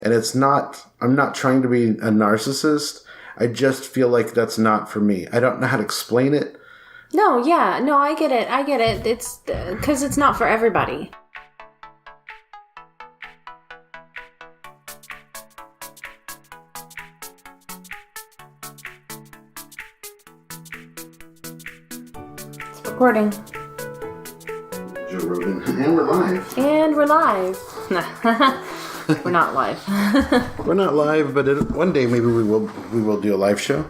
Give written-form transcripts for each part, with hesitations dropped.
And I'm not trying to be a narcissist. I just feel like that's not for me. I don't know how to explain it. No, yeah. No, I get it. It's because it's not for everybody. It's recording. Joe Rogan. And we're live. And we're live. We're not live. We're not live, but one day maybe we will do a live show.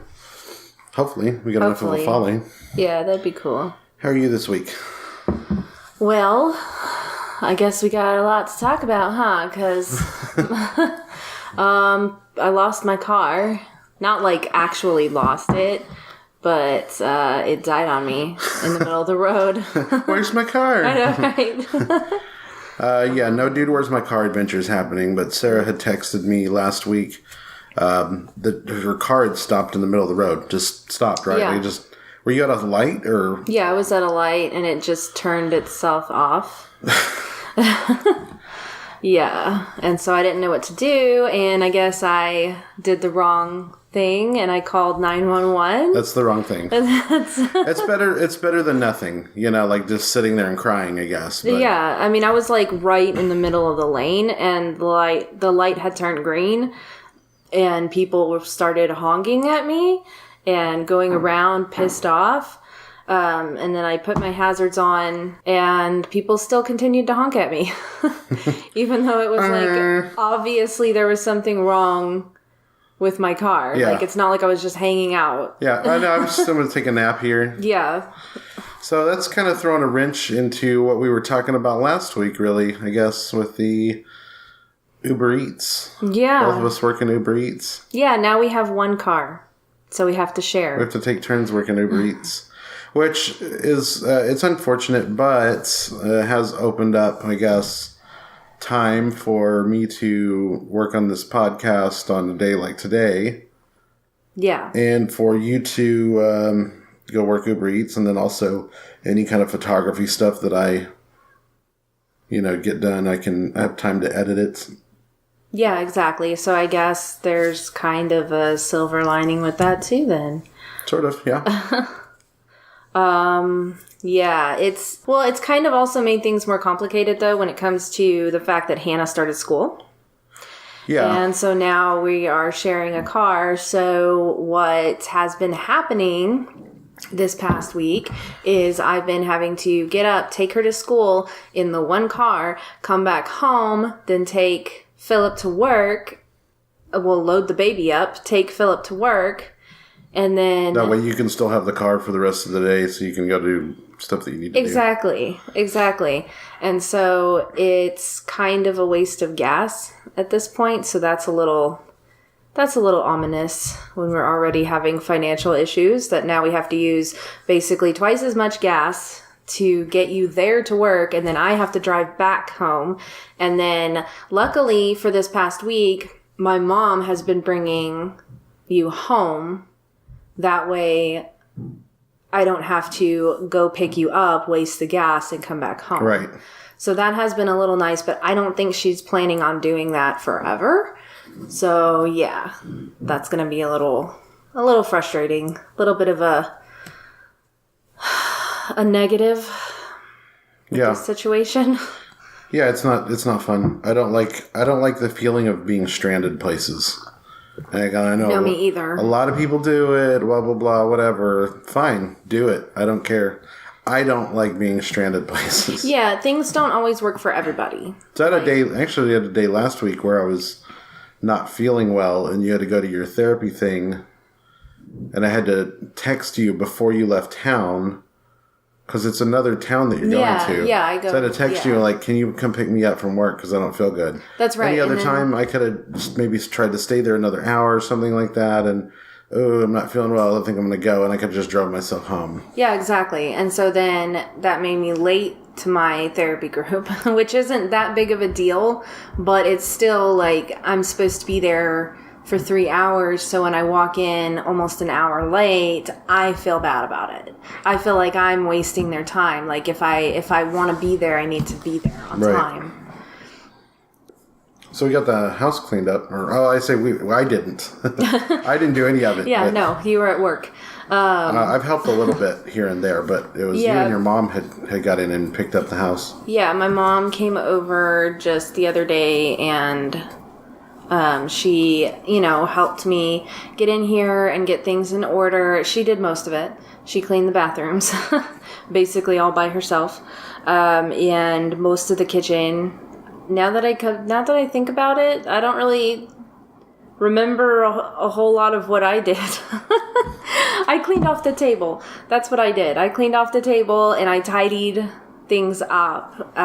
Hopefully. We got enough of a following. Yeah, that'd be cool. How are you this week? Well, I guess we got a lot to talk about, huh? Because I lost my car. Not like actually lost it, but it died on me in the middle of the road. Where's my car? I know, right? Yeah, no Dude, Where's My Car adventure is happening, but Sarah had texted me last week that her car had stopped in the middle of the road. Just stopped, right? Yeah. Were you at a light, or? Yeah, I was at a light, and it just turned itself off. Yeah, and so I didn't know what to do, and I guess I did the wrong thing, and I called 911. That's the wrong thing. It's better than nothing, like just sitting there and crying, I guess. But. Yeah, I mean, I was like right in the middle of the lane, and the light had turned green, and people started honking at me and going around pissed off. And then I put my hazards on, and people still continued to honk at me. Even though it was like, obviously there was something wrong with my car. Yeah. Like, it's not like I was just hanging out. Yeah, I know. I'm going to take a nap here. Yeah. So that's kind of thrown a wrench into what we were talking about last week, really, I guess, with the Uber Eats. Yeah. Both of us working Uber Eats. Yeah, now we have one car, so we have to share. We have to take turns working Uber Eats. Which is, it's unfortunate, but has opened up, I guess, time for me to work on this podcast on a day like today. Yeah. And for you to go work Uber Eats, and then also any kind of photography stuff that I, get done. I have time to edit it. Yeah, exactly. So I guess there's kind of a silver lining with that too, then. Sort of, yeah. Yeah, it's kind of also made things more complicated though when it comes to the fact that Hannah started school. Yeah. And so now we are sharing a car. So what has been happening this past week is I've been having to get up, take her to school in the one car, come back home, then take Philip to work. We'll load the baby up, take Philip to work. And then... That way you can still have the car for the rest of the day so you can go do stuff that you need to do. Exactly. And so it's kind of a waste of gas at this point. So that's a little ominous when we're already having financial issues that now we have to use basically twice as much gas to get you there to work. And then I have to drive back home. And then luckily for this past week, my mom has been bringing you home. That way, I don't have to go pick you up, waste the gas, and come back home. Right. So that has been a little nice, but I don't think she's planning on doing that forever. So yeah, that's going to be a little frustrating. A little bit of a negative situation. Yeah, it's not fun. I don't like the feeling of being stranded places. I know. No, me either. A lot of people do it, blah, blah, blah, whatever. Fine, do it. I don't care. I don't like being stranded places. Yeah, things don't always work for everybody. So I had a day last week where I was not feeling well, and you had to go to your therapy thing, and I had to text you before you left town, because it's another town that you're going to. Yeah, I go. So I had to text you, like, can you come pick me up from work, because I don't feel good. That's right. Any other time, I could have just maybe tried to stay there another hour or something like that, and, I'm not feeling well, I think I'm going to go, and I could have just drove myself home. Yeah, exactly. And so then that made me late to my therapy group, which isn't that big of a deal, but it's still, like, I'm supposed to be there for 3 hours, so when I walk in almost an hour late, I feel bad about it. I feel like I'm wasting their time. Like, if I want to be there, I need to be there on time. So we got the house cleaned up. I didn't. I didn't do any of it. Yeah, no, you were at work. I've helped a little bit here and there, but it was you and your mom had got in and picked up the house. Yeah, my mom came over just the other day, and she, helped me get in here and get things in order. She did most of it. She cleaned the bathrooms, basically all by herself, and most of the kitchen. Now that I think about it, I don't really remember a whole lot of what I did. I cleaned off the table. That's what I did. I cleaned off the table and I tidied things up.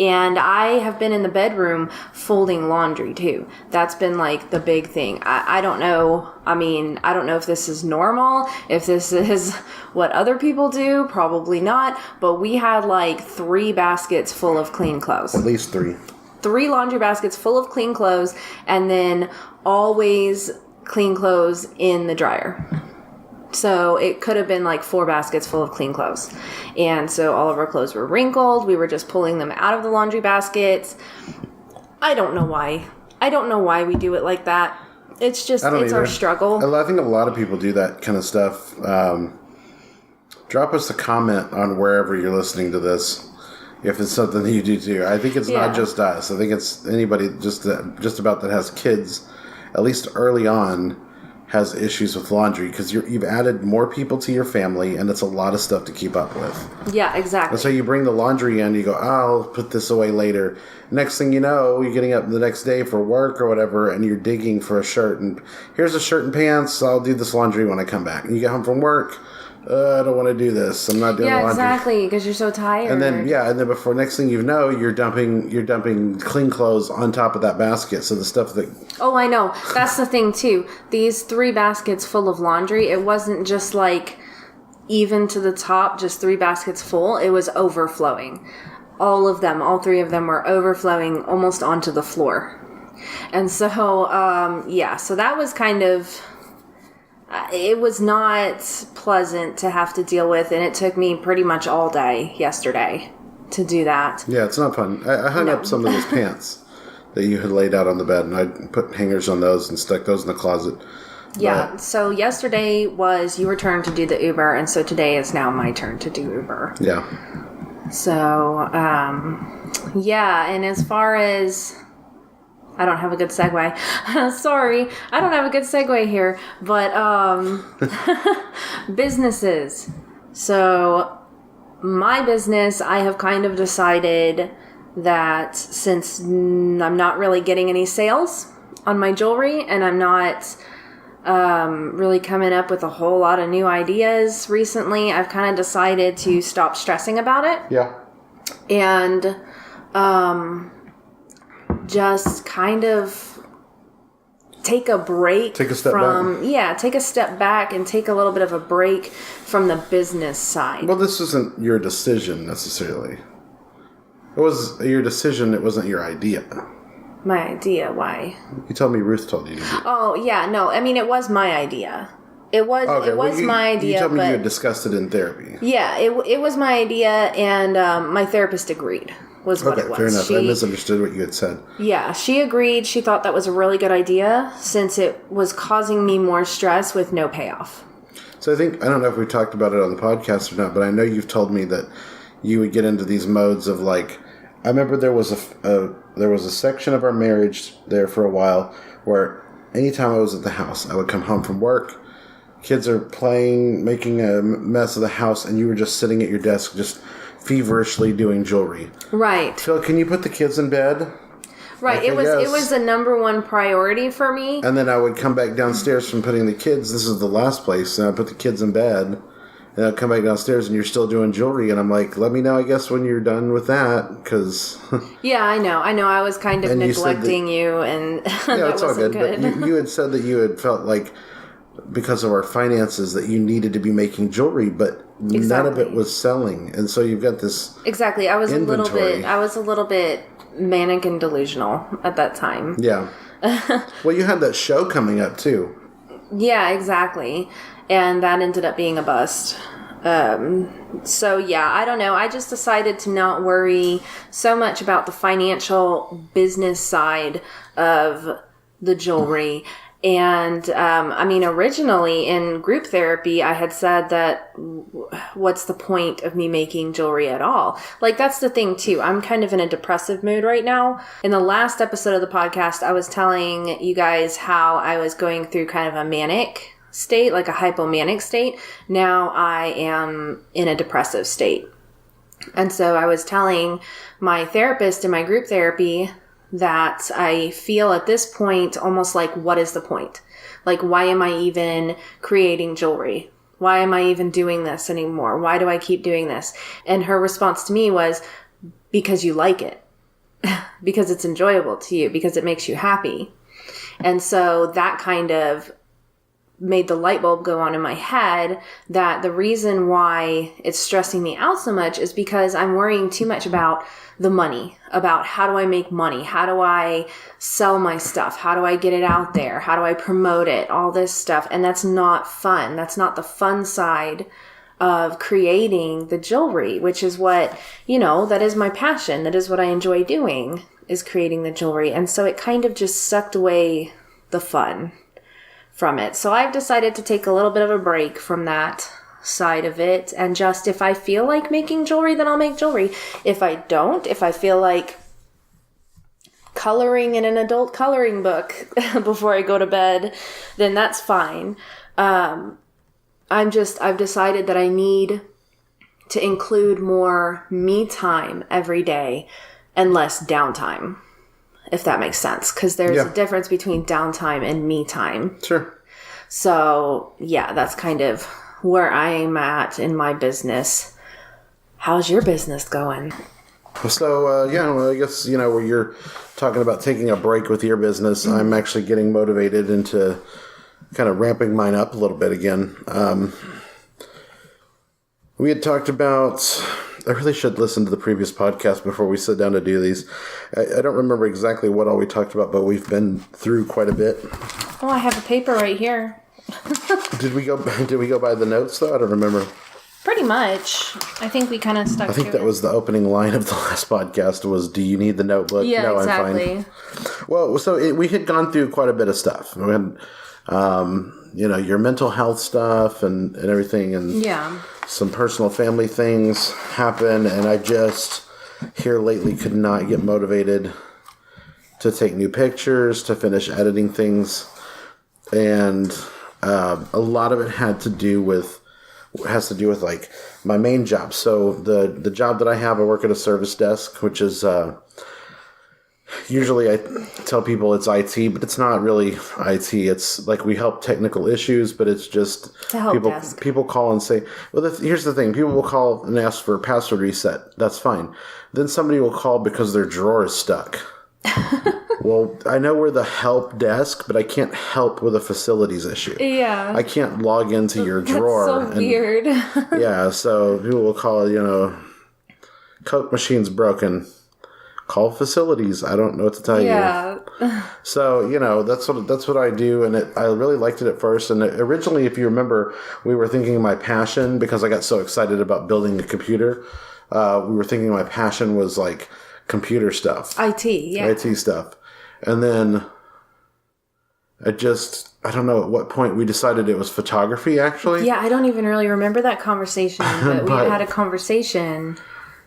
And I have been in the bedroom folding laundry too. That's been like the big thing. I don't know. I mean, I don't know if this is normal, if this is what other people do. Probably not. But we had like 3 baskets full of clean clothes. At least 3. 3 laundry baskets full of clean clothes, and then always clean clothes in the dryer. So it could have been like 4 baskets full of clean clothes. And so all of our clothes were wrinkled. We were just pulling them out of the laundry baskets. I don't know why. I don't know why we do it like that. It's just, it's our struggle. I think a lot of people do that kind of stuff. Drop us a comment on wherever you're listening to this, if it's something that you do too. I think it's not just us. I think it's anybody just about that has kids, at least early on, has issues with laundry, because you've added more people to your family, and it's a lot of stuff to keep up with. Yeah, exactly. And so you bring the laundry in, you go, I'll put this away later. Next thing you know, you're getting up the next day for work or whatever, and you're digging for a shirt, and here's a shirt and pants, I'll do this laundry when I come back. And you get home from work, I don't want to do this. I'm not doing laundry. Yeah, exactly, because you're so tired. And then before next thing you know, you're dumping clean clothes on top of that basket. So the stuff that... Oh, I know. That's the thing, too. These 3 baskets full of laundry, it wasn't just like even to the top, just 3 baskets full. It was overflowing. All 3 of them were overflowing almost onto the floor. And so, so that was kind of... it was not pleasant to have to deal with, and it took me pretty much all day yesterday to do that. Yeah, it's not fun. I hung up some of those pants that you had laid out on the bed, and I put hangers on those and stuck those in the closet. Yeah, so yesterday was your turn to do the Uber, and so today is now my turn to do Uber. Yeah. So, and as far as... I don't have a good segue. Sorry, I don't have a good segue here. But businesses. So my business, I have kind of decided that since I'm not really getting any sales on my jewelry, and I'm not really coming up with a whole lot of new ideas recently, I've kind of decided to stop stressing about it. Yeah. And just kind of take a break. Take a step back. Yeah, take a step back and take a little bit of a break from the business side. Well, this isn't your decision necessarily. It was your decision. It wasn't your idea. My idea? Why? You told me Ruth told you to do it. Oh, yeah. No, I mean, it was my idea. It was my idea. You told me you had discussed it in therapy. Yeah, it was my idea, and my therapist agreed. Was what it was. Fair enough. I misunderstood what you had said. Yeah, she agreed. She thought that was a really good idea since it was causing me more stress with no payoff. So I don't know if we talked about it on the podcast or not, but I know you've told me that you would get into these modes of like, I remember there was a section of our marriage there for a while where anytime I was at the house, I would come home from work, kids are playing, making a mess of the house, and you were just sitting at your desk just feverishly doing jewelry. Right. Phil, can you put the kids in bed? Right. It was the number one priority for me. And then I would come back downstairs from putting the kids. This is the last place. And I put the kids in bed. And I'd come back downstairs and you're still doing jewelry. And I'm like, let me know, I guess, when you're done with that. Because... yeah, I know. I was kind of neglecting you. And that it's all wasn't good. But you had said that you had felt like, because of our finances, that you needed to be making jewelry. But none of it was selling. And so you've got this Exactly. I was inventory. a little bit manic and delusional at that time. Yeah. Well, you had that show coming up too. Yeah, exactly. And that ended up being a bust. So yeah, I don't know. I just decided to not worry so much about the financial business side of the jewelry. And, I mean, originally in group therapy, I had said that what's the point of me making jewelry at all? Like, that's the thing too. I'm kind of in a depressive mood right now. In the last episode of the podcast, I was telling you guys how I was going through kind of a manic state, like a hypomanic state. Now I am in a depressive state. And so I was telling my therapist in my group therapy that I feel at this point almost like, what is the point? Like, why am I even creating jewelry? Why am I even doing this anymore? Why do I keep doing this? And her response to me was, because you like it. Because it's enjoyable to you. Because it makes you happy. And so that kind of made the light bulb go on in my head that the reason why it's stressing me out so much is because I'm worrying too much about the money, about how do I make money? How do I sell my stuff? How do I get it out there? How do I promote it? All this stuff. And that's not fun. That's not the fun side of creating the jewelry, which is what, that is my passion. That is what I enjoy doing, is creating the jewelry. And so it kind of just sucked away the fun from it. So I've decided to take a little bit of a break from that side of it, and just, if I feel like making jewelry, then I'll make jewelry. If I don't, if I feel like coloring in an adult coloring book before I go to bed, then that's fine. I've decided that I need to include more me time every day and less downtime, if that makes sense, because there's a difference between downtime and me time. Sure. So yeah, that's kind of where I'm at in my business. How's your business going? So, I guess, where you're talking about taking a break with your business, I'm actually getting motivated into kind of ramping mine up a little bit again. We had talked about, I really should listen to the previous podcast before we sit down to do these. I don't remember exactly what all we talked about, but we've been through quite a bit. Oh, I have a paper right here. Did we go by the notes though? I don't remember. Pretty much. I think we kind of stuck to it. I think that was the opening line of the last podcast was, do you need the notebook? Yeah, no, exactly. I'm fine. Well, so we had gone through quite a bit of stuff. We had, your mental health stuff and everything, and some personal family things happen, and I just here lately could not get motivated to take new pictures, to finish editing things, and a lot of it has to do with like my main job. So the job that I have, I work at a service desk, which is usually I tell people it's IT, but it's not really IT. It's like we help technical issues, but it's just people call and say, well, here's the thing. People will call and ask for a password reset. That's fine. Then somebody will call because their drawer is stuck. Well, I know we're the help desk, but I can't help with a facilities issue. Yeah. I can't log into your drawer. That's so weird. Yeah, so people will call, Coke machine's broken. Call facilities. I don't know what to tell you. So, that's what I do, and I really liked it at first. And originally, if you remember, we were thinking my passion, because I got so excited about building a computer, we were thinking my passion was like computer stuff. IT stuff. And then I don't know at what point we decided it was photography, actually. Yeah, I don't even really remember that conversation, but we had a conversation.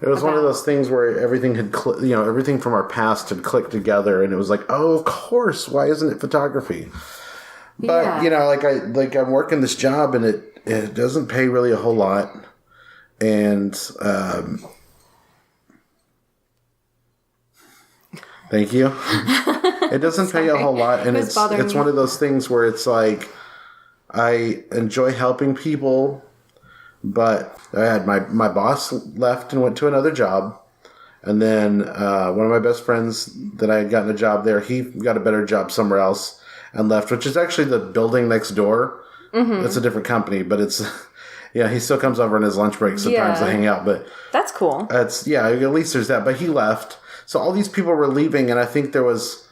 It was one of those things where everything had, everything from our past had clicked together, and it was like, oh, of course, why isn't it photography? But I'm working this job, and it doesn't pay really a whole lot, and thank you. It doesn't pay a whole lot, and it's one of those things where it's like I enjoy helping people. But I had my boss left and went to another job. And then one of my best friends that I had gotten a job there, he got a better job somewhere else and left, which is actually the building next door. Mm-hmm. It's a different company, but it's, he still comes over on his lunch break sometimes to hang out. But that's cool. At least there's that. But he left. So all these people were leaving, and I think there was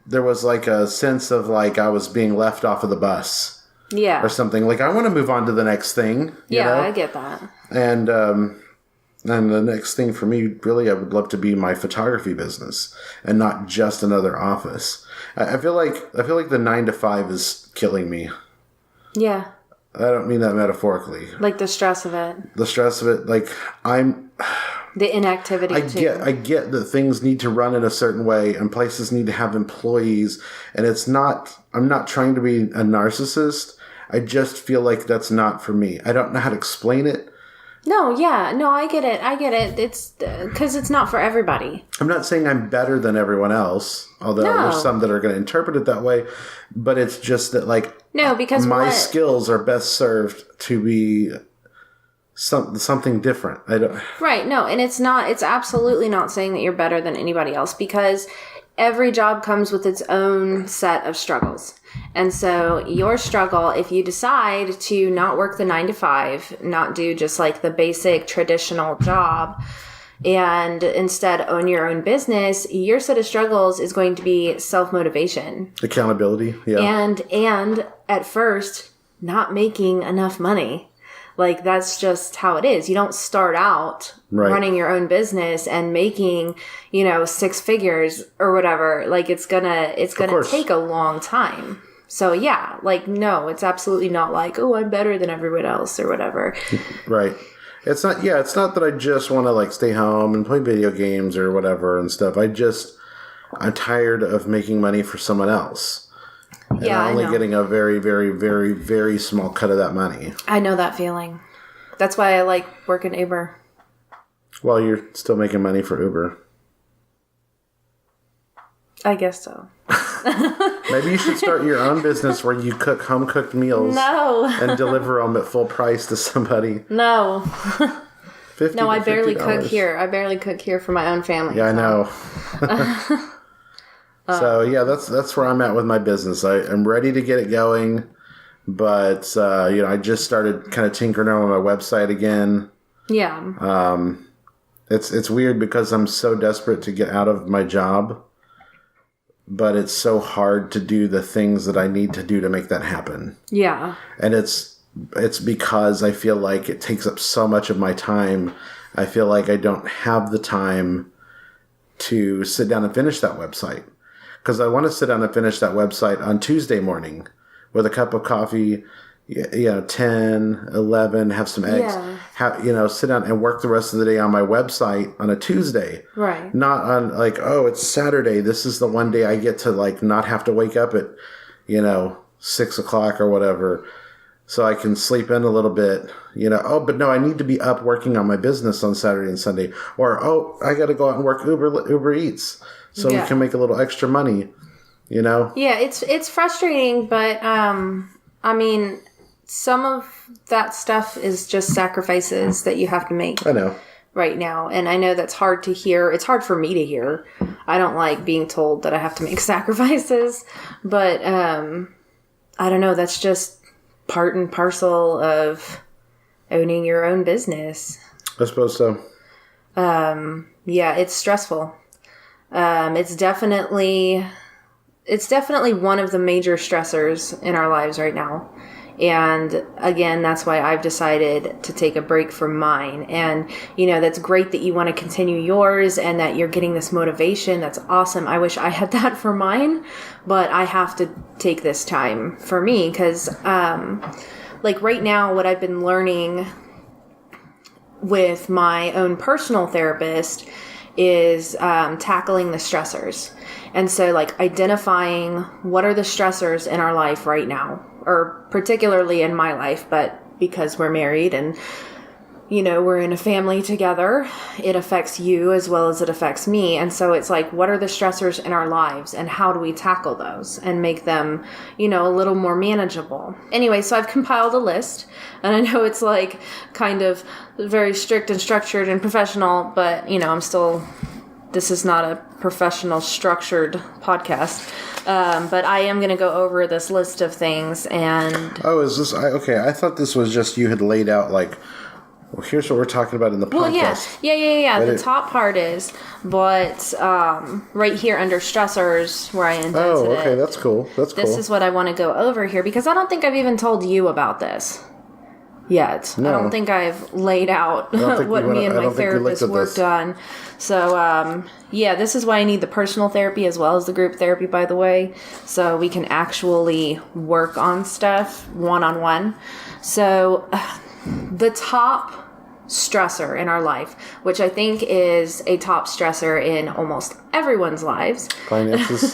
like a sense of like I was being left off of the bus. or something. Like, I want to move on to the next thing. You know? I get that. And the next thing for me, really, I would love to be my photography business and not just another office. I feel like the 9 to 5 is killing me. Yeah. I don't mean that metaphorically. Like the stress of it. The stress of it, like the inactivity. I get that things need to run in a certain way and places need to have employees, and I'm not trying to be a narcissist. I just feel like that's not for me. I don't know how to explain it. No, yeah. No, I get it. It's because it's not for everybody. I'm not saying I'm better than everyone else, although there's some that are going to interpret it that way. But it's just that, like, because my skills are best served to be something different. Right. No, and it's absolutely not saying that you're better than anybody else, because every job comes with its own set of struggles. And so your struggle, if you decide to not work the 9 to 5, not do just like the basic traditional job, and instead own your own business, your set of struggles is going to be self-motivation. Accountability, yeah. And at first, not making enough money. Like, that's just how it is. You don't start out running your own business and making, 6 figures or whatever. Like, it's gonna take a long time. So yeah, like, no, it's absolutely not like, oh, I'm better than everyone else or whatever. Right. It's not that I just want to, like, stay home and play video games or whatever and stuff. I'm tired of making money for someone else. And only getting a very, very, very, very small cut of that money. I know that feeling. That's why I like working Uber. Well, you're still making money for Uber. I guess so. Maybe you should start your own business where you cook home-cooked meals. No. And deliver them at full price to somebody. No. No, I barely cook here. I barely cook here for my own family. Yeah, so. I know. So, yeah, that's where I'm at with my business. I'm ready to get it going, but, I just started kind of tinkering on my website again. Yeah. It's weird because I'm so desperate to get out of my job, but it's so hard to do the things that I need to do to make that happen. Yeah. And it's because I feel like it takes up so much of my time. I feel like I don't have the time to sit down and finish that website. Because I want to sit down and finish that website on Tuesday morning with a cup of coffee, 10, 11, have some eggs, sit down and work the rest of the day on my website on a Tuesday. Right. Not on like, oh, it's Saturday. This is the one day I get to like not have to wake up at, 6 o'clock or whatever. So I can sleep in a little bit, but no, I need to be up working on my business on Saturday and Sunday. Or, I got to go out and work Uber Eats. So we can make a little extra money, Yeah, it's frustrating, but some of that stuff is just sacrifices that you have to make. I know. Right now, and I know that's hard to hear. It's hard for me to hear. I don't like being told that I have to make sacrifices, but I don't know. That's just part and parcel of owning your own business. I suppose so. Yeah, it's stressful. It's definitely one of the major stressors in our lives right now. And again, that's why I've decided to take a break from mine. And, that's great that you want to continue yours and that you're getting this motivation. That's awesome. I wish I had that for mine, but I have to take this time for me because, like right now, what I've been learning with my own personal therapist is tackling the stressors. And so like identifying what are the stressors in our life right now, or particularly in my life, but because we're married and, we're in a family together, it affects you as well as it affects me. And so it's like, what are the stressors in our lives and how do we tackle those and make them, a little more manageable? Anyway, so I've compiled a list, and I know it's like kind of very strict and structured and professional, but, this is not a professional structured podcast. But I am going to go over this list of things and... Oh, is this... Okay, I thought this was just you had laid out, like, Well, here's what we're talking about in the podcast. Well, yeah. The top part is, but right here under stressors where I invented it. Oh, okay, that's cool. This is what I want to go over here because I don't think I've even told you about this yet. No. I don't think I've laid out what me and my therapist worked on. So, this is why I need the personal therapy as well as the group therapy, by the way, so we can actually work on stuff one-on-one. So, the top stressor in our life, which I think is a top stressor in almost everyone's lives,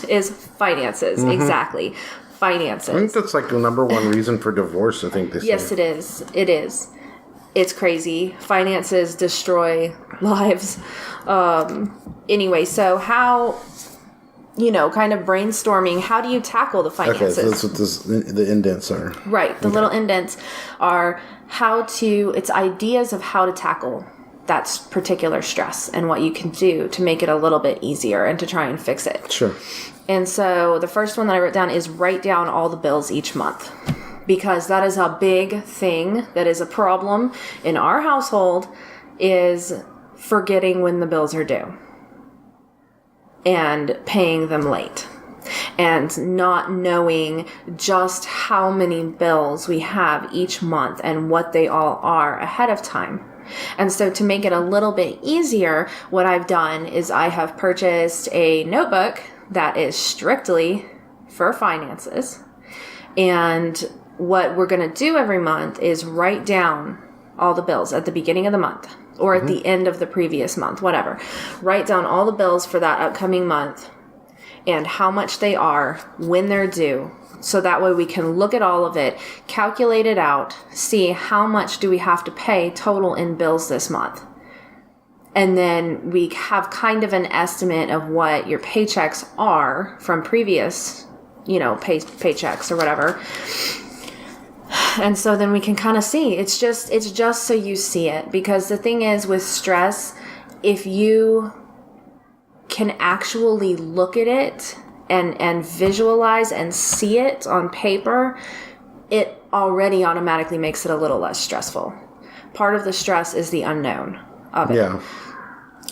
is finances. Mm-hmm. Exactly. Finances. I think that's like the number one reason for divorce, I think this Yes, it is. It is. It's crazy. Finances destroy lives. Anyway, so how, kind of brainstorming, how do you tackle the finances? Okay, so that's what the indents are. Right. The little indents are it's ideas of how to tackle that particular stress and what you can do to make it a little bit easier and to try and fix it. Sure. And so the first one that I wrote down is write down all the bills each month, because that is a big thing that is a problem in our household, is forgetting when the bills are due and paying them late and not knowing just how many bills we have each month and what they all are ahead of time. And so to make it a little bit easier, what I've done is I have purchased a notebook that is strictly for finances. And what we're going to do every month is write down all the bills at the beginning of the month or at the end of the previous month, whatever. Write down all the bills for that upcoming month and how much they are, when they're due. So that way we can look at all of it, calculate it out, see how much do we have to pay total in bills this month. And then we have kind of an estimate of what your paychecks are from previous, paychecks or whatever. And so then we can kind of see. It's just so you see it. Because the thing is with stress, if you can actually look at it and visualize and see it on paper, it already automatically makes it a little less stressful. Part of the stress is the unknown of it. Yeah.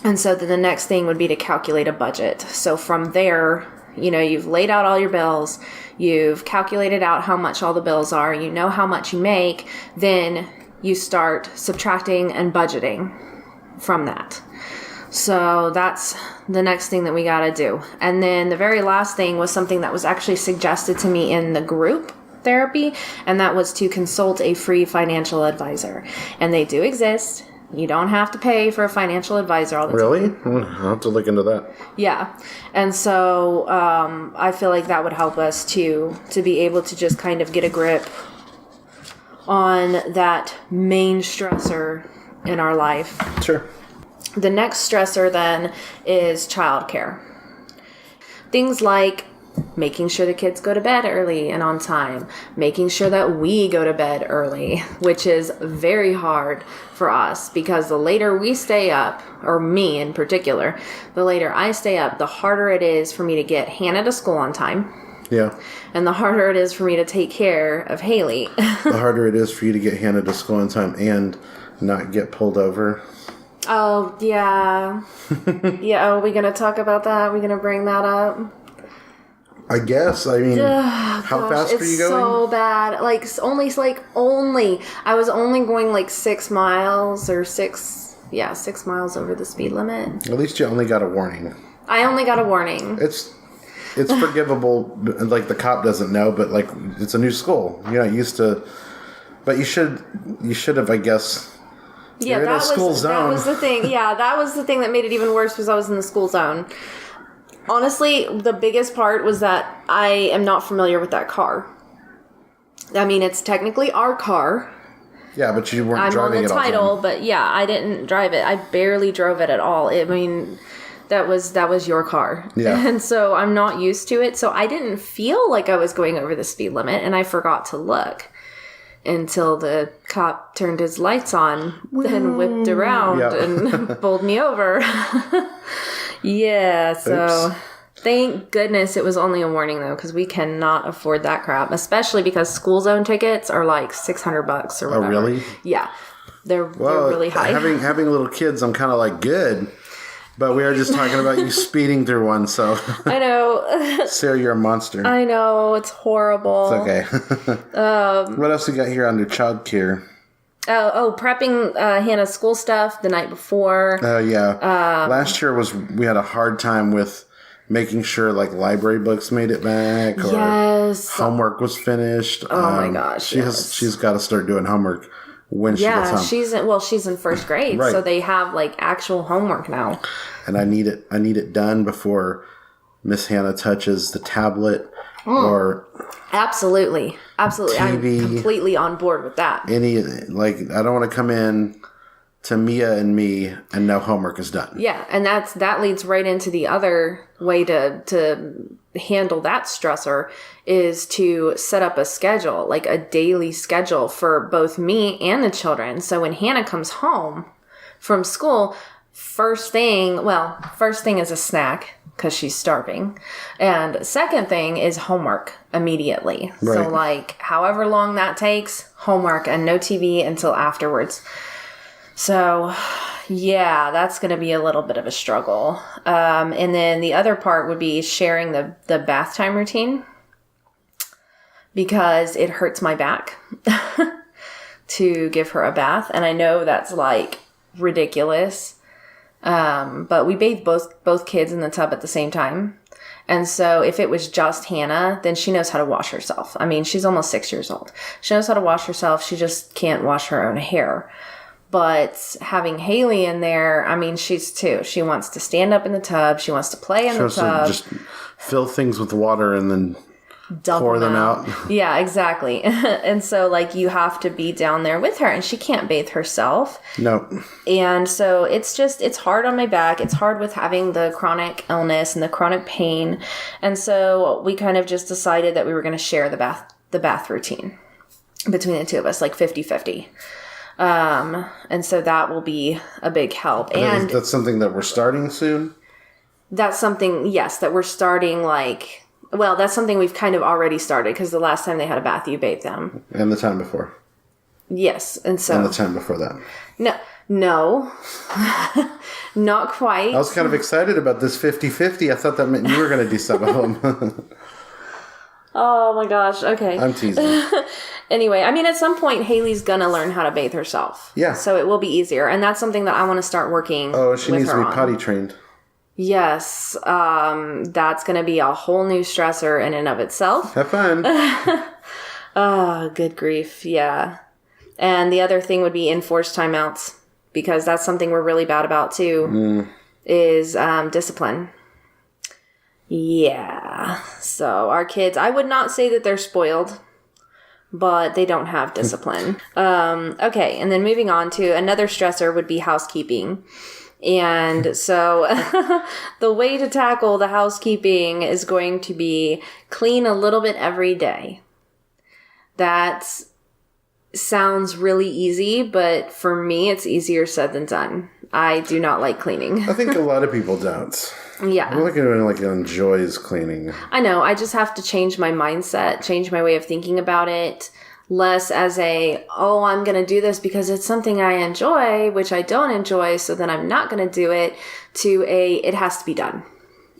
And so then the next thing would be to calculate a budget. So from there, you've laid out all your bills, you've calculated out how much all the bills are, you know how much you make, then you start subtracting and budgeting from that. So that's the next thing that we got to do. And then the very last thing was something that was actually suggested to me in the group therapy, and that was to consult a free financial advisor. And they do exist. You don't have to pay for a financial advisor all the time. Really? I'll have to look into that. Yeah. And so I feel like that would help us to be able to just kind of get a grip on that main stressor in our life. Sure. The next stressor then is childcare. Things like making sure the kids go to bed early and on time, making sure that we go to bed early, which is very hard for us because the later we stay up, or me in particular, the later I stay up, the harder it is for me to get Hannah to school on time. Yeah. And the harder it is for me to take care of Haley. The harder it is for you to get Hannah to school on time and not get pulled over. Oh, yeah. Yeah, are we going to talk about that? Are we going to bring that up? I guess. I mean, how fast are you going? It's so bad. I was only going 6 miles or 6 miles over the speed limit. At least you only got a warning. I only got a warning. It's forgivable. The cop doesn't know, but it's a new school. You're not used to. But you should have, I guess. Yeah, that was the thing. Yeah, that was the thing that made it even worse because I was in the school zone. Honestly, the biggest part was that I am not familiar with that car. I mean, it's technically our car. Yeah, but you weren't driving it all. I'm on the title, but yeah, I didn't drive it. I barely drove it at all. I mean, that was your car. Yeah. And so I'm not used to it. So I didn't feel like I was going over the speed limit, and I forgot to look until the cop turned his lights on and whipped around and pulled me over. Yeah, so oops. Thank goodness it was only a warning, though, because we cannot afford that crap, especially because school zone tickets are $600 or whatever. Oh, really? Yeah. They're really high. Having little kids, I'm kind of like, good. But we are just talking about you speeding through one, so. I know. Sarah, you're a monster. I know. It's horrible. It's okay. What else we got here under childcare? Prepping Hannah's school stuff the night before. Oh, yeah. Last year we had a hard time with making sure like library books made it back or homework was finished. Oh my gosh. She's got to start doing homework when she gets home. She's in first grade, right. So they have like actual homework now. And I need it done before Miss Hannah touches the tablet or Absolutely. TV, I'm completely on board with that. I don't want to come in to Mia and me and no homework is done. Yeah, and that leads right into the other way to handle that stressor is to set up a schedule, like a daily schedule for both me and the children. So when Hannah comes home from school, first thing is a snack because she's starving. And second thing is homework immediately. Right. So like however long that takes, homework and no TV until afterwards. So, yeah, that's going to be a little bit of a struggle. And then the other part would be sharing the bath time routine because it hurts my back to give her a bath. And I know that's like ridiculous. But we bathe both kids in the tub at the same time. And so if it was just Hannah, then she knows how to wash herself. I mean, she's almost 6 years old. She knows how to wash herself. She just can't wash her own hair. But having Haley in there, I mean, she's 2. She wants to stand up in the tub. She wants to play in the tub. Just fill things with water and then pour them out. Yeah, exactly. And so, like, you have to be down there with her, and she can't bathe herself. No. And so it's hard on my back. It's hard with having the chronic illness and the chronic pain. And so we kind of just decided that we were going to share the bath routine between the two of us, like 50-50. And so that will be a big help. And that's something that we're starting soon? That's something, yes, that we're starting that's something we've kind of already started because the last time they had a bath, you bathed them. And the time before. Yes. And so. And the time before that. No, not quite. I was kind of excited about this 50-50. I thought that meant you were going to do some of them. Oh my gosh. Okay. I'm teasing. Anyway, I mean, at some point, Haley's going to learn how to bathe herself. Yeah. So it will be easier. And that's something that I want to start working Oh, she with needs to her be on. potty trained. Yes. That's going to be a whole new stressor in and of itself. Have fun. Oh, good grief. Yeah. And the other thing would be enforced timeouts because that's something we're really bad about too, is discipline. Yeah. So our kids, I would not say that they're spoiled, but they don't have discipline. Okay. And then moving on to another stressor would be housekeeping. And so the way to tackle the housekeeping is going to be clean a little bit every day. That sounds really easy, but for me, it's easier said than done. I do not like cleaning. I think a lot of people don't. Yeah. I'm looking at anyone like enjoys cleaning. I know. I just have to change my mindset, change my way of thinking about it. Less as I'm going to do this because it's something I enjoy, which I don't enjoy, so then I'm not going to do it, to it has to be done.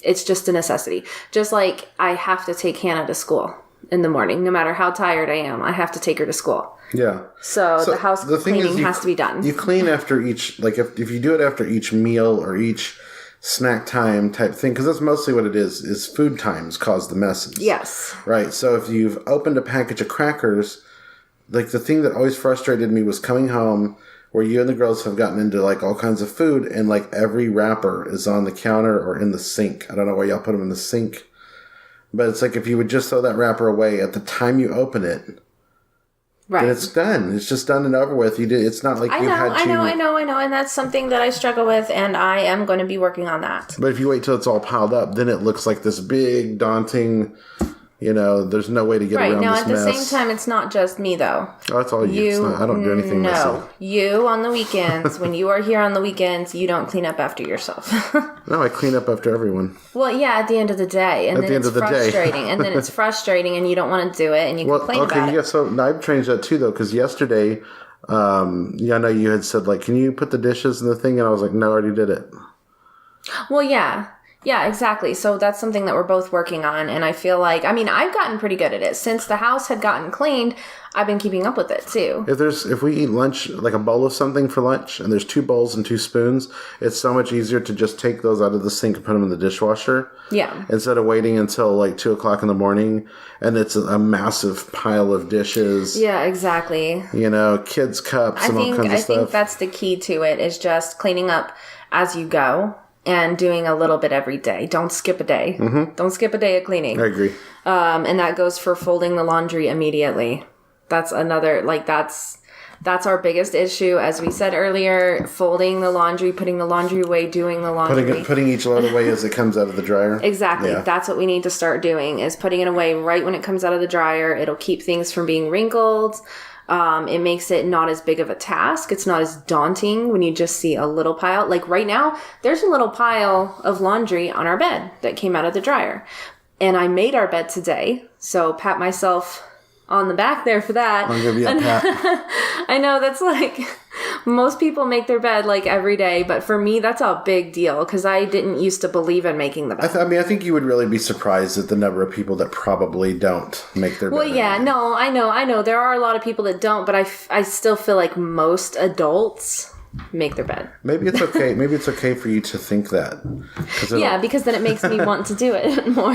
It's just a necessity. Just like I have to take Hannah to school in the morning. No matter how tired I am, I have to take her to school. Yeah. So the house cleaning has to be done. You clean after each, like if you do it after each meal or each snack time type thing, because that's mostly what it is food times cause the messes. Yes. Right. So if you've opened a package of crackers, like the thing that always frustrated me was coming home where you and the girls have gotten into like all kinds of food and like every wrapper is on the counter or in the sink. I don't know why y'all put them in the sink. But it's like if you would just throw that wrapper away at the time you open it, right? Then it's done. It's just done and over with. It's not like I know, and that's something that I struggle with, and I am going to be working on that. But if you wait till it's all piled up, then it looks like this big, daunting. There's no way to get around now, this mess. Right, now at the same time, it's not just me, though. Oh, that's all you. I don't do anything myself. No, you on the weekends, when you are here on the weekends, you don't clean up after yourself. No, I clean up after everyone. Well, yeah, at the end of the day. And then it's frustrating. And then it's frustrating, and you don't want to do it, and you complain about it. Okay, yeah, so I've changed that, too, though, because yesterday Yeah, I know you had said, like, can you put the dishes in the thing? And I was like, no, I already did it. Well, yeah. Yeah, exactly. So that's something that we're both working on. And I feel like, I mean, I've gotten pretty good at it. Since the house had gotten cleaned, I've been keeping up with it too. If we eat lunch, like a bowl of something for lunch, and there's 2 bowls and 2 spoons, it's so much easier to just take those out of the sink and put them in the dishwasher. Yeah. Instead of waiting until like 2 o'clock in the morning, and it's a massive pile of dishes. Yeah, exactly. You know, kids' cups and all kinds of stuff. I think that's the key to it, is just cleaning up as you go. And doing a little bit every day. Don't skip a day. Mm-hmm. Don't skip a day of cleaning. I agree. And that goes for folding the laundry immediately. That's another, like, that's our biggest issue. As we said earlier, folding the laundry, putting the laundry away, doing the laundry. Putting each load away as it comes out of the dryer. Exactly. Yeah. That's what we need to start doing, is putting it away right when it comes out of the dryer. It'll keep things from being wrinkled. It makes it not as big of a task. It's not as daunting when you just see a little pile. Like right now, there's a little pile of laundry on our bed that came out of the dryer. And I made our bed today, so pat myself on the back there for that. I'll give you a pat. I know, that's like, most people make their bed like every day, but for me, that's a big deal because I didn't used to believe in making the bed. I think you would really be surprised at the number of people that probably don't make their bed. Well, yeah, no, I know. There are a lot of people that don't, but I still feel like most adults make their bed. Maybe it's okay. Maybe it's okay for you to think that. Yeah, because then it makes me want to do it more.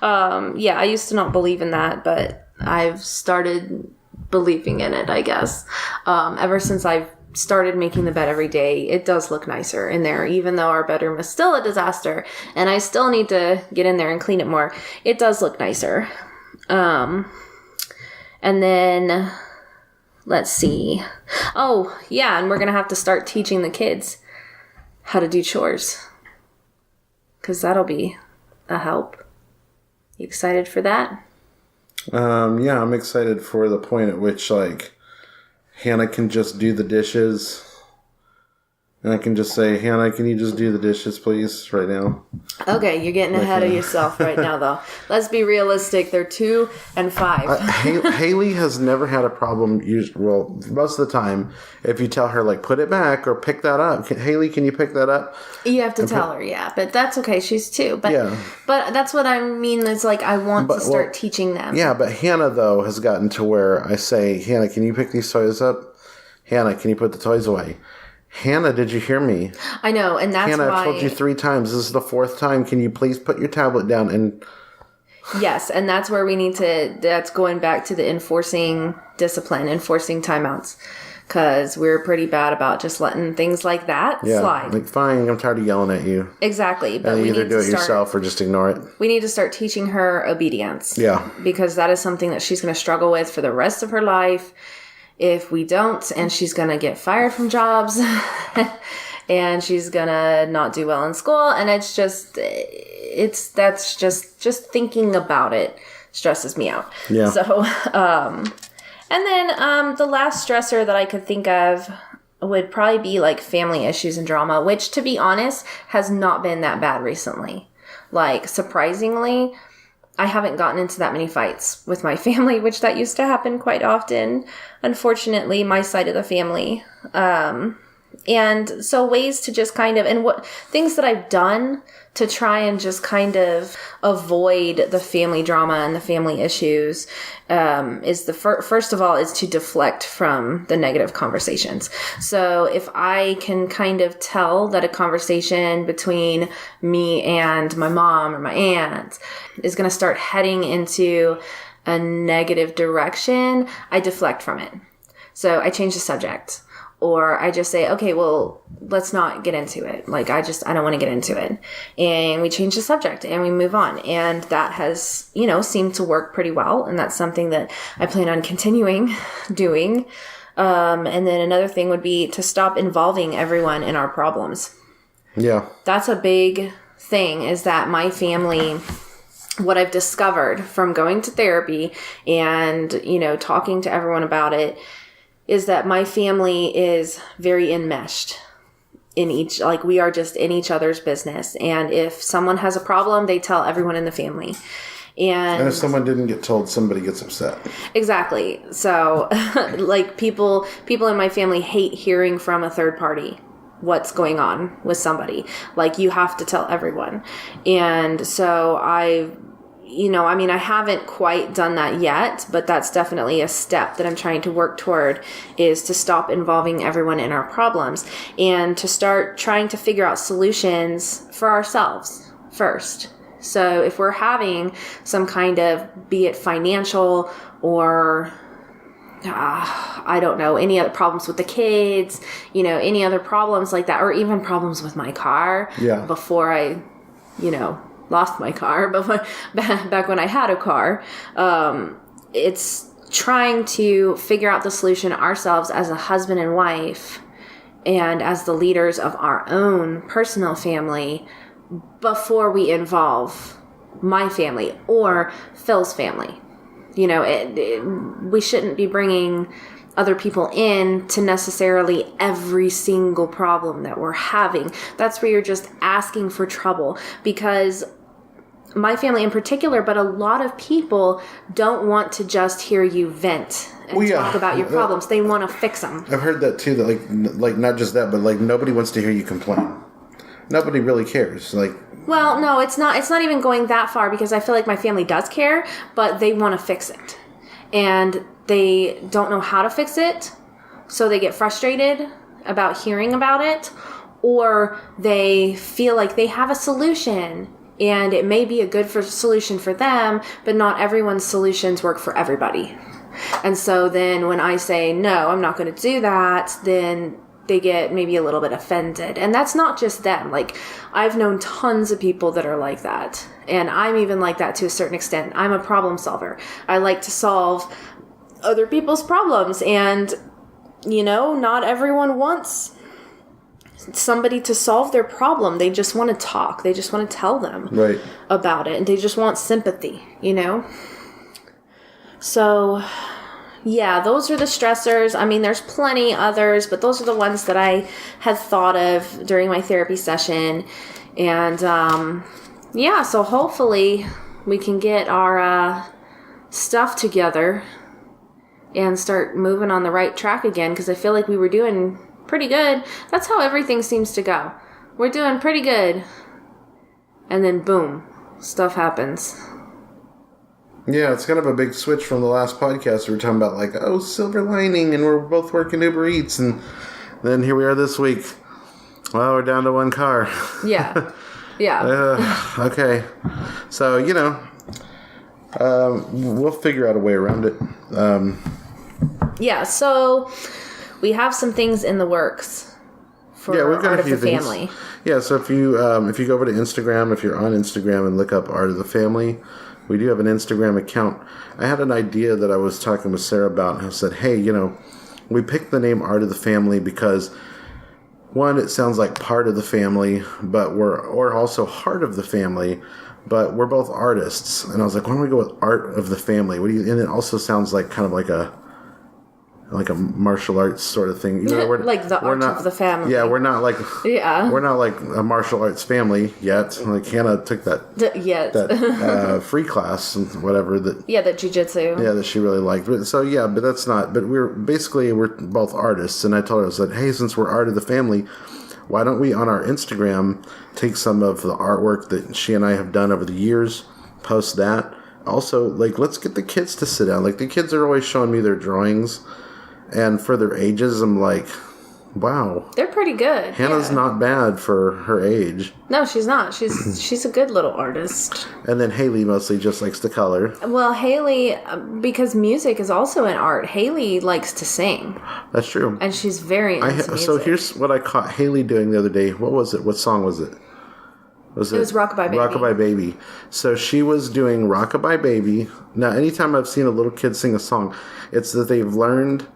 Yeah, I used to not believe in that, but I've started believing in it, I guess. Ever since I've started making the bed every day, it does look nicer in there, even though our bedroom is still a disaster and I still need to get in there and clean it more. It does look nicer. And then let's see. Oh, yeah, and we're going to have to start teaching the kids how to do chores, because that'll be a help. You excited for that? Yeah, I'm excited for the point at which, like, Hannah can just do the dishes. And I can just say, Hannah, can you just do the dishes, please, right now? Okay, you're getting ahead of yourself right now, though. Let's be realistic. They're 2 and 5. Haley has never had a problem. Most of the time, if you tell her, like, put it back or pick that up. Haley, can you pick that up? You have to tell her, yeah. But that's okay. She's 2. But, yeah. But that's what I mean. It's like I want to start teaching them. Yeah, but Hannah, though, has gotten to where I say, Hannah, can you pick these toys up? Hannah, can you put the toys away? Hannah, did you hear me? I know, and that's Hannah, why... I've told you 3 times. This is the 4th time. Can you please put your tablet down and... Yes, and that's where we need to... That's going back to the enforcing discipline, enforcing timeouts. Because we're pretty bad about just letting things like that slide. Like, fine, I'm tired of yelling at you. Exactly. But we either do it yourself or just ignore it. We need to start teaching her obedience. Yeah. Because that is something that she's going to struggle with for the rest of her life. If we don't, and she's going to get fired from jobs, and she's going to not do well in school, and that's just thinking about it stresses me out. Yeah. So, and then the last stressor that I could think of would probably be like family issues and drama, which, to be honest, has not been that bad recently. Like, surprisingly, I haven't gotten into that many fights with my family, which that used to happen quite often. Unfortunately, my side of the family. And so ways to just kind of, and what things that I've done to try and just kind of avoid the family drama and the family issues, is first of all, is to deflect from the negative conversations. So if I can kind of tell that a conversation between me and my mom or my aunt is going to start heading into a negative direction, I deflect from it. So I change the subject. Or I just say, okay, well, let's not get into it. Like, I don't want to get into it. And we change the subject and we move on. And that has, seemed to work pretty well. And that's something that I plan on continuing doing. And then another thing would be to stop involving everyone in our problems. Yeah. That's a big thing, is that my family, what I've discovered from going to therapy and, talking to everyone about it, is that my family is very enmeshed in we are just in each other's business. And if someone has a problem, they tell everyone in the family. And if someone didn't get told, somebody gets upset. Exactly. So, like, people in my family hate hearing from a third party what's going on with somebody. Like, you have to tell everyone. And so I haven't quite done that yet, but that's definitely a step that I'm trying to work toward, is to stop involving everyone in our problems and to start trying to figure out solutions for ourselves first. So if we're having some kind of, be it financial or I don't know, any other problems with the kids, any other problems like that, or even problems with my car before I, lost my car, but back when I had a car, it's trying to figure out the solution ourselves as a husband and wife and as the leaders of our own personal family before we involve my family or Phil's family. We shouldn't be bringing other people in to necessarily every single problem that we're having. That's where you're just asking for trouble, because my family in particular, but a lot of people don't want to just hear you vent and talk about your problems. They want to fix them. I've heard that too, that like not just that, but like nobody wants to hear you complain. Nobody really cares. Well, no, it's not even going that far, because I feel like my family does care, but they want to fix it. And they don't know how to fix it, so they get frustrated about hearing about it, or they feel like they have a solution and it may be a good solution for them, but not everyone's solutions work for everybody. And so then when I say, no, I'm not going to do that, then they get maybe a little bit offended. And that's not just them. Like, I've known tons of people that are like that. And I'm even like that to a certain extent. I'm a problem solver. I like to solve other people's problems. And, not everyone wants somebody to solve their problem. They just want to talk. They just want to tell them about it. And they just want sympathy, So, yeah, those are the stressors. I mean, there's plenty others, but those are the ones that I had thought of during my therapy session. And, so hopefully we can get our stuff together and start moving on the right track again, because I feel like we were doing pretty good. That's how everything seems to go. We're doing pretty good. And then, boom, stuff happens. Yeah, it's kind of a big switch from the last podcast. We were talking about silver lining, and we're both working Uber Eats, and then here we are this week. Well, we're down to one car. Yeah. Yeah. Okay. So, we'll figure out a way around it. Yeah, so we have some things in the works for we've got Art a few of the things. Family. Yeah, so if you go over to Instagram, if you're on Instagram and look up Art of the Family, we do have an Instagram account. I had an idea that I was talking with Sarah about, and I said, hey, we picked the name Art of the Family because, one, it sounds like part of the family, but or also heart of the family, but we're both artists. And I was like, why don't we go with Art of the Family? And it also sounds like kind of like a martial arts sort of thing. We're, like the art of the family. Yeah, we're not like a martial arts family yet. Like Hannah took that free class and whatever that jiu-jitsu. Yeah, that she really liked. But that's not. But we're both artists, and I told her, I said, hey, since we're Art of the Family, why don't we on our Instagram take some of the artwork that she and I have done over the years, post that. Also, let's get the kids to sit down. Like, the kids are always showing me their drawings. And for their ages, I'm like, wow. They're pretty good. Hannah's not bad for her age. No, she's not. She's a good little artist. And then Haley mostly just likes to color. Well, Haley, because music is also an art, Haley likes to sing. That's true. And she's very into music. So here's what I caught Haley doing the other day. What was it? What song was it? It was Rockabye Baby. Rockabye Baby. So she was doing Rockabye Baby. Now, anytime I've seen a little kid sing a song, it's that they've learned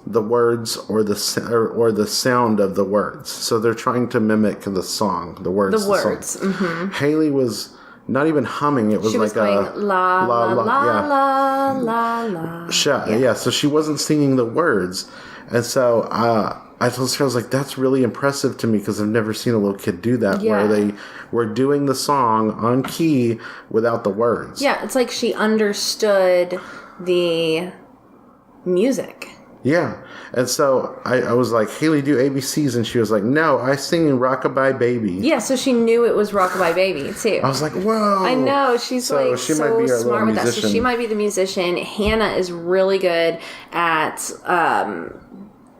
the words or the sound of the words. So they're trying to mimic the song, the words. The words. Mm-hmm. Haley was not even humming. It was going, la, la, la, la, la, la. Yeah, so she wasn't singing the words. And so I told Sarah, I was like, that's really impressive to me because I've never seen a little kid do that where they were doing the song on key without the words. Yeah, it's like she understood the music. Yeah. And so I was like, Haley, do ABCs. And she was like, no, I sing Rockabye Baby. Yeah, so she knew it was Rockabye Baby, too. I was like, whoa. I know. She's so she might be our smart with musician. that. So she might be the musician. Hannah is really good at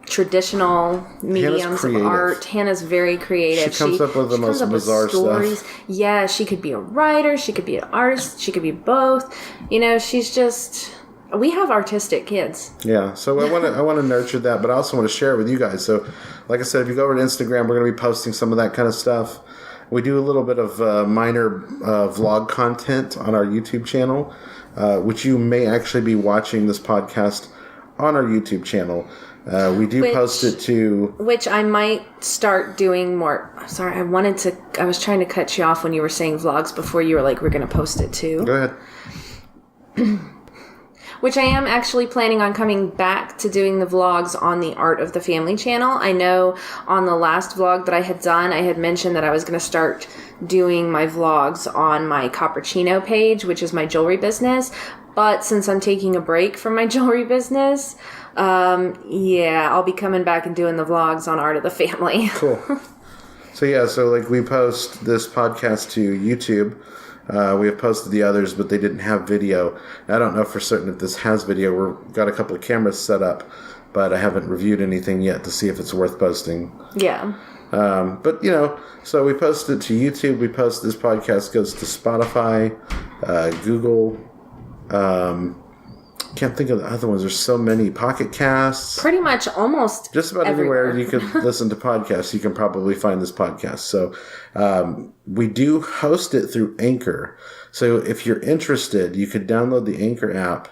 traditional mediums of art. Hannah's very creative. She comes up with the most bizarre stuff. Yeah, she could be a writer. She could be an artist. She could be both. She's just... We have artistic kids. Yeah, so I want to nurture that, but I also want to share it with you guys. So, like I said, if you go over to Instagram, we're going to be posting some of that kind of stuff. We do a little bit of minor vlog content on our YouTube channel, which you may actually be watching this podcast on our YouTube channel. We do post it to... Which I might start doing more... Sorry, I was trying to cut you off when you were saying vlogs before you were like, we're going to post it too. Go ahead. Which I am actually planning on coming back to doing the vlogs on the Art of the Family channel. I know on the last vlog that I had done, I had mentioned that I was going to start doing my vlogs on my Cappuccino page, which is my jewelry business. But since I'm taking a break from my jewelry business, I'll be coming back and doing the vlogs on Art of the Family. Cool. So like we post this podcast to YouTube. We have posted the others, but they didn't have video. I don't know for certain if this has video. We've got a couple of cameras set up, but I haven't reviewed anything yet to see if it's worth posting. Yeah. But, so we post it to YouTube. We post this podcast goes to Spotify, Google. Can't think of the other ones. There's so many. Pocket Casts. Pretty much almost just about everywhere. Anywhere you could listen to podcasts, you can probably find this podcast. So we do host it through Anchor. So if you're interested, you could download the Anchor app.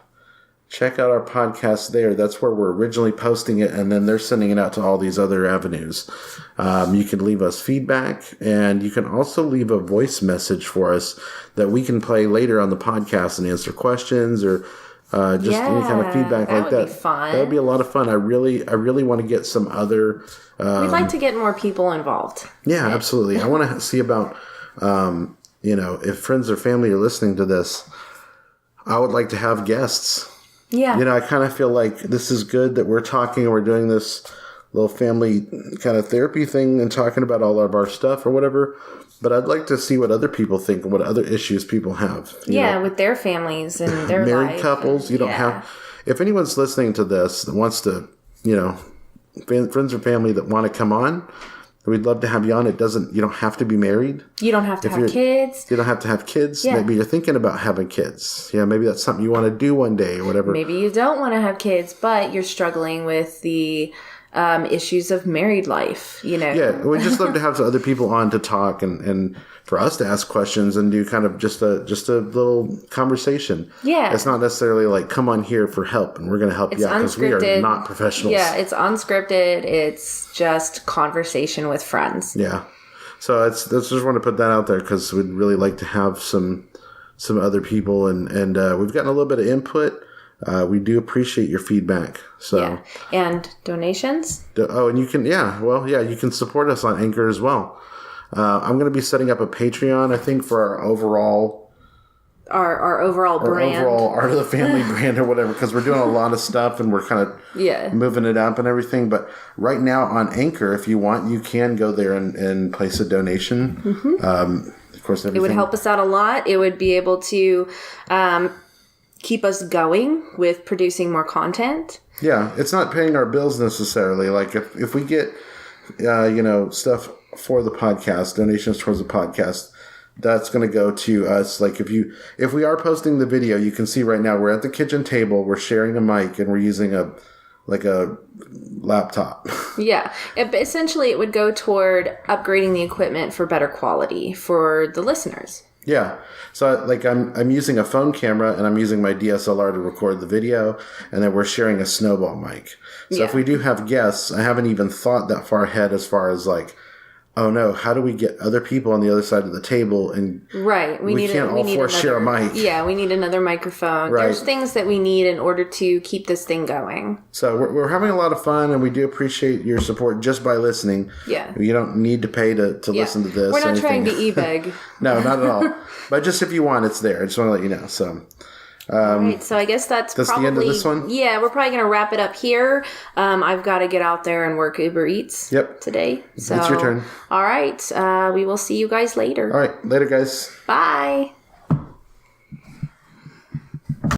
Check out our podcast there. That's where we're originally posting it, and then they're sending it out to all these other avenues. You can leave us feedback, and you can also leave a voice message for us that we can play later on the podcast and answer questions or any kind of feedback like that. That would be fun. That would be a lot of fun. I really want to get some other... We'd like to get more people involved. Yeah, absolutely. I want to see about, if friends or family are listening to this, I would like to have guests. Yeah. I kind of feel like this is good that we're talking and we're doing this little family kind of therapy thing and talking about all of our stuff or whatever. But I'd like to see what other people think and what other issues people have. With their families and their married life. Couples. You don't have... If anyone's listening to this that wants to, friends or family that want to come on, we'd love to have you on. You don't have to be married. You don't have to have kids. You don't have to have kids. Yeah. Maybe you're thinking about having kids. Yeah, maybe that's something you want to do one day or whatever. Maybe you don't want to have kids, but you're struggling with the issues of married life, Yeah, we'd just love to have some other people on to talk and for us to ask questions and do kind of just a little conversation. Yeah. It's not necessarily like, come on here for help and we're going to help you out because we are not professionals. Yeah, it's unscripted. It's just conversation with friends. Yeah. So it's just want to put that out there because we'd really like to have some other people and we've gotten a little bit of input. We do appreciate your feedback. So and donations. And you can you can support us on Anchor as well. I'm going to be setting up a Patreon, I think, for our overall brand, overall Art of the Family brand or whatever, because we're doing a lot of stuff and we're kind of moving it up and everything. But right now on Anchor, if you want, you can go there and place a donation. Mm-hmm. Of course, everything. It would help us out a lot. It would be able to keep us going with producing more content. Yeah, it's not paying our bills necessarily. Like if we get, stuff for the podcast, donations towards the podcast, that's going to go to us. Like if we are posting the video, you can see right now we're at the kitchen table, we're sharing a mic, and we're using a laptop. Yeah. Essentially, it would go toward upgrading the equipment for better quality for the listeners. Yeah. So I'm using a phone camera and I'm using my DSLR to record the video, and then we're sharing a snowball mic. So if we do have guests, I haven't even thought that far ahead as far as like oh no, how do we get other people on the other side of the table? And right, we can't all four share a mic. Yeah, we need another microphone. Right. There's things that we need in order to keep this thing going. So we're having a lot of fun, and we do appreciate your support just by listening. Yeah. You don't need to pay to listen to this. We're not trying to e-beg. No, not at all. But just if you want, it's there. I just want to let you know. So. All right, so I guess that's probably the end of this one? Yeah, we're probably going to wrap it up here. I've got to get out there and work Uber Eats today. So it's your turn. All right, we will see you guys later. All right, later, guys. Bye.